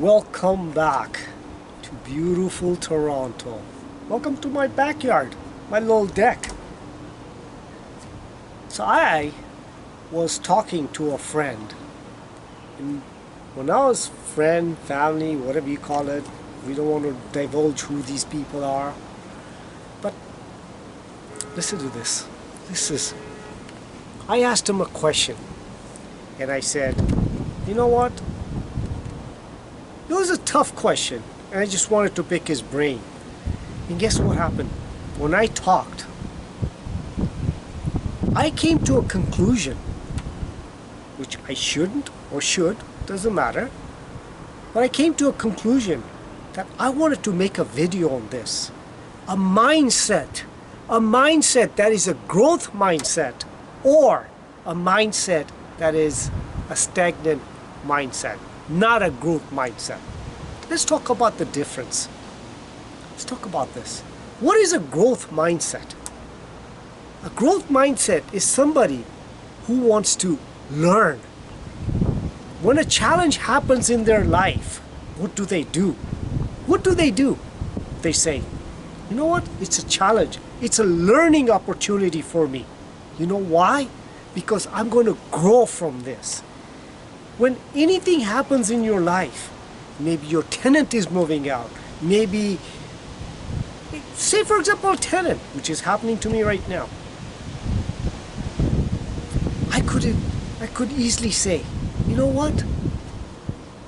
Welcome back to beautiful Toronto. Welcome to my backyard, my little deck. So I was talking to a friend. And when I was friend, family, whatever you call it, we don't want to divulge who these people are. But listen to this. I asked him a question. And I said, you know what? It was a tough question, and I just wanted to pick his brain. And guess what happened? When I talked, I came to a conclusion, which I shouldn't or should, doesn't matter. But I came to a conclusion that I wanted to make a video on this. A mindset that is a growth mindset, or a mindset that is a stagnant mindset. Not a growth mindset. Let's talk about the difference. Let's talk about this. What is a growth mindset? A growth mindset is somebody who wants to learn. When a challenge happens in their life, what do they do? What do? They say, you know what? It's a challenge. It's a learning opportunity for me. You know why? Because I'm going to grow from this. When anything happens in your life, maybe your tenant is moving out, maybe, say for example, a tenant, which is happening to me right now. I could easily say, you know what?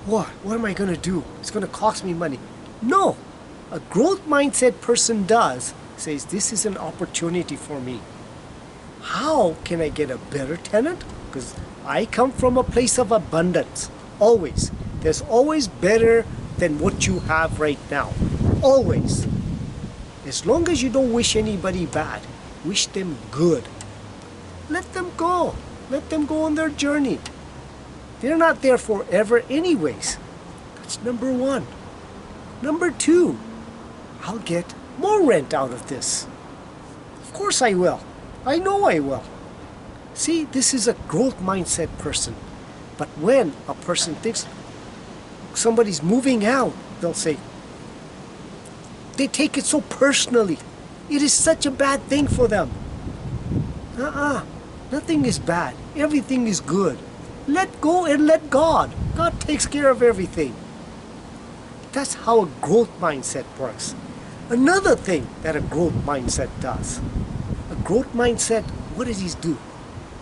What am I going to do? It's going to cost me money. No, a growth mindset person says this is an opportunity for me. How can I get a better tenant? Because I come from a place of abundance. Always. There's always better than what you have right now. Always. As long as you don't wish anybody bad, wish them good. Let them go. Let them go on their journey. They're not there forever anyways. That's number one. Number two, I'll get more rent out of this. Of course I will. I know I will. See, this is a growth mindset person. But when a person thinks somebody's moving out, they'll say, they take it so personally. It is such a bad thing for them. Nothing is bad. Everything is good. Let go and let God. God takes care of everything. That's how a growth mindset works. Another thing that a growth mindset does. A growth mindset, what does he do?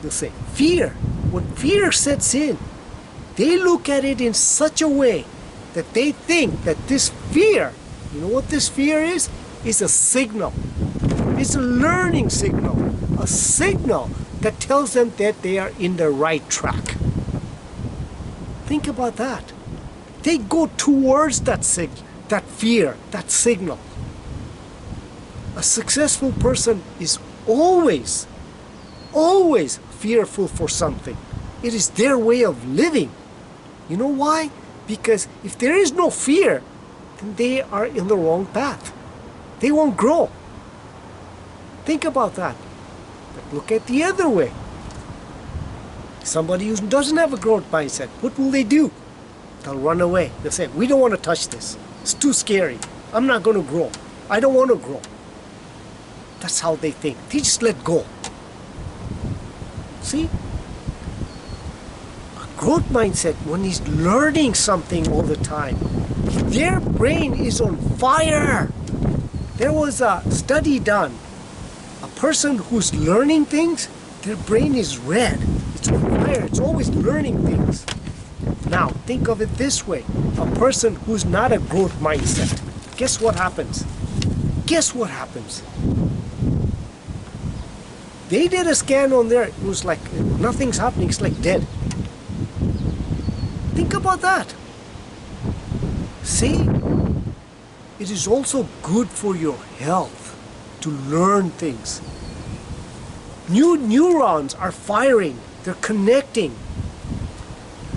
They'll say, fear. When fear sets in, they look at it in such a way that they think that this fear, you know what this fear is? Is a signal. It's a learning signal. A signal that tells them that they are in the right track. Think about that. They go towards that fear, that signal. A successful person is always fearful for something. It is their way of living. You know why? Because if there is no fear, then they are in the wrong path. They won't grow. Think about that. But look at the other way. Somebody who doesn't have a growth mindset, what will they do? They'll run away. They'll say, we don't want to touch this. It's too scary. I'm not going to grow. I don't want to grow. That's how they think. They just let go. See? A growth mindset, when he's learning something all the time, their brain is on fire. There was a study done. A person who's learning things, their brain is red. It's on fire. It's always learning things. Now, think of it this way. A person who's not a growth mindset, guess what happens? Guess what happens? They did a scan on there. It was like nothing's happening. It's like dead. Think about that. See, it is also good for your health to learn things. New neurons are firing. They're connecting.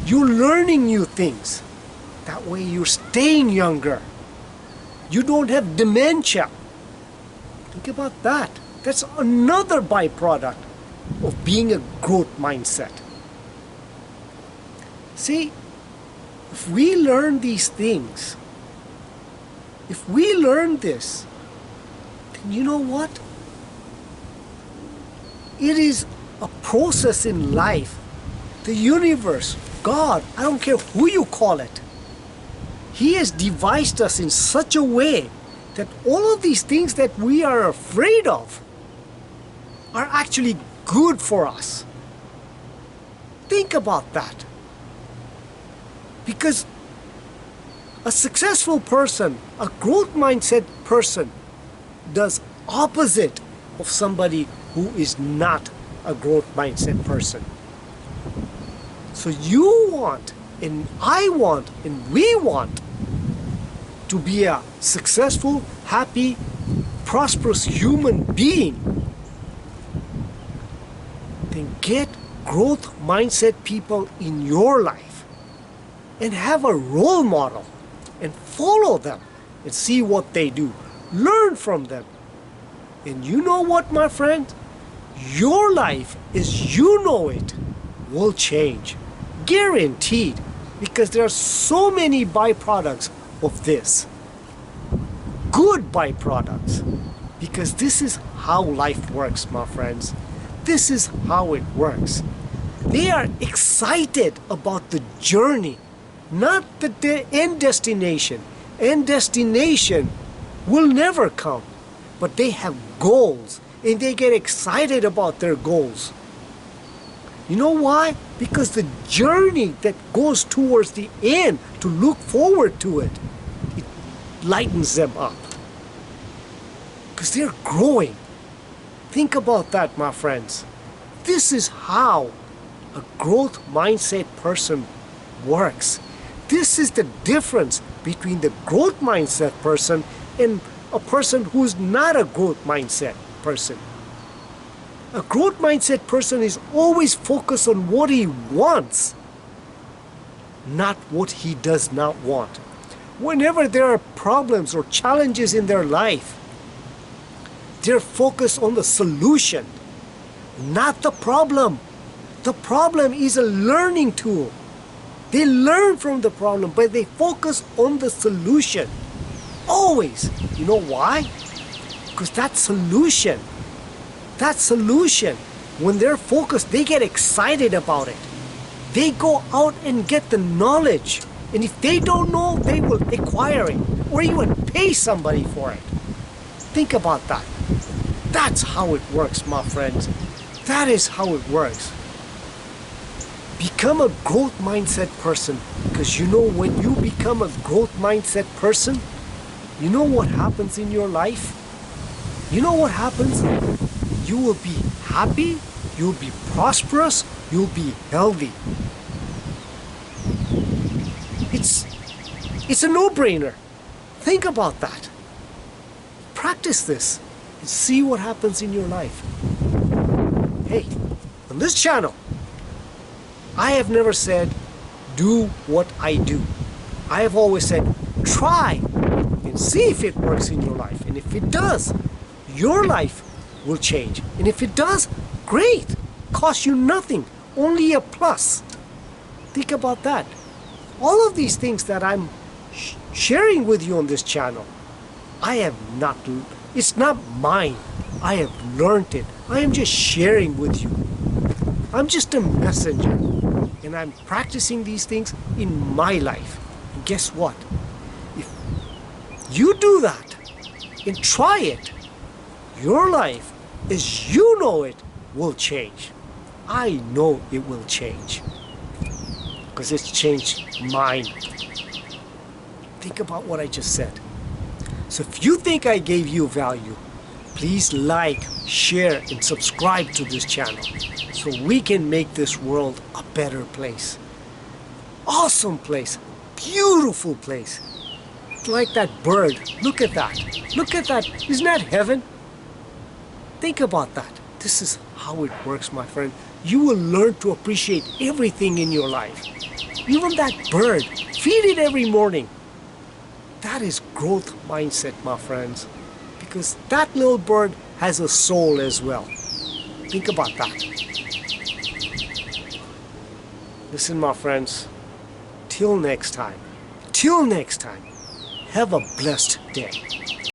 You're learning new things. That way you're staying younger. You don't have dementia. Think about that. That's another byproduct of being a growth mindset. See, If we learn these things, if we learn this, then you know what? It is a process in life. The universe, God, I don't care who you call it, He has devised us in such a way that all of these things that we are afraid of are actually good for us. Think about that. Because a successful person, a growth mindset person, does opposite of somebody who is not a growth mindset person. So you want, and I want, and we want to be a successful, happy, prosperous human being. Then get growth mindset people in your life and have a role model and follow them and see what they do. Learn from them. And you know what, my friend? Your life, as you know it, will change. Guaranteed. Because there are so many byproducts of this. Good byproducts. Because this is how life works, my friends. This is how it works. They are excited about the journey, not the end destination. End destination will never come. But they have goals, and they get excited about their goals. You know why? Because the journey that goes towards the end, to look forward to it, it lightens them up. Because they're growing. Think about that, my friends. This is how a growth mindset person works. This is the difference between the growth mindset person and a person who's not a growth mindset person. A growth mindset person is always focused on what he wants, not what he does not want. Whenever there are problems or challenges in their life, they're focused on the solution, not the problem. The problem is a learning tool. They learn from the problem, but they focus on the solution. Always. You know why? Because that solution, when they're focused, they get excited about it. They go out and get the knowledge. And if they don't know, they will acquire it or even pay somebody for it. Think about that. That's how it works, my friends. That is how it works. Become a growth mindset person, because you know, when you become a growth mindset person, you know what happens in your life? You know what happens? You will be happy, you'll be prosperous, you'll be healthy. It's a no-brainer. Think about that. Practice this and see what happens in your life. Hey, on this channel, I have never said, do what I do. I have always said, try and see if it works in your life. And if it does, your life will change. And if it does, great. Costs you nothing, only a plus. Think about that. All of these things that I'm sharing with you on this channel, it's not mine. I have learned it. I am just sharing with you. I'm just a messenger. And I'm practicing these things in my life. And guess what? If you do that and try it, your life, as you know it, will change. I know it will change. Because it's changed mine. Think about what I just said. So if you think I gave you value, please like, share, and subscribe to this channel so we can make this world a better place. Awesome place. Beautiful place. Like that bird. Look at that. Look at that. Isn't that heaven? Think about that. This is how it works, my friend. You will learn to appreciate everything in your life. Even that bird. Feed it every morning. That is growth mindset, my friends. Because that little bird has a soul as well. Think about that. Listen, my friends. till next time, have a blessed day.